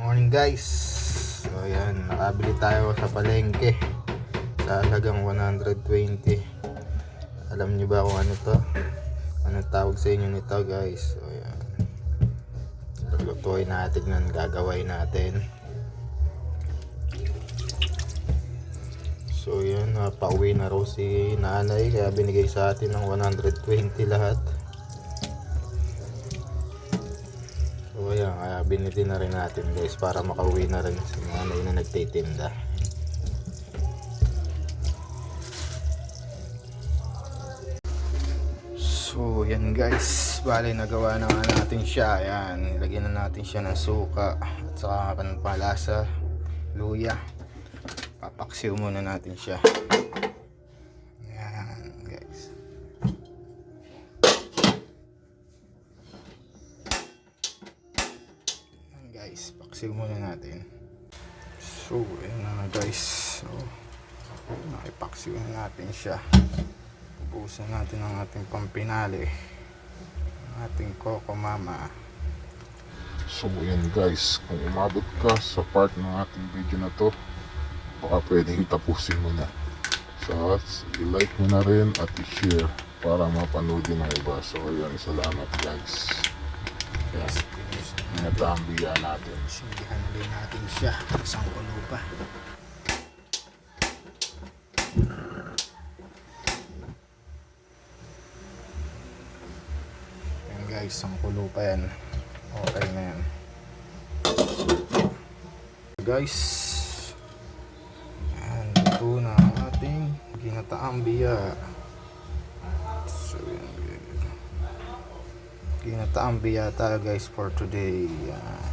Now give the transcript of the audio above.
Morning guys. So ayan, nakabili tayo sa palengke sa halagang 120. Alam niyo ba kung ano to? Anong tawag sa inyo nito guys? So ayan, lulutuin natin yan, gagawin natin. So yan, pauwi na raw si nanay kaya binigay sa atin ng 120 lahat. So ayan, kaya binili na rin natin guys para makauwi na rin si nanay na nagtitinda. So yan guys, bali nagawa na nga natin siya. Ayan, ilagyan na natin siya ng suka at saka panpalasa, luya. Papaksiw muna natin siya. Ayan guys. Ayan guys, paksiw muna natin. So ayan na guys. So nakipaksiw na natin siya. Ubusan natin ang ating pampinali, ang ating Coco Mama. So yan guys, kung umabot ka sa part ng ating video na to, baka pwedeng tapusin mo na. So i-like mo na rin at i-share para mapanood din ng iba. So yan, salamat guys. Yan, natambiya natin. Sindihan na rin natin siya, isang kulo pa. Yan guys, isang kulo pa yan. Okay na yan guys. Yan, ito na ang ating ginataang biya. So yan guys, ginataang biya tayo guys for today. Yan.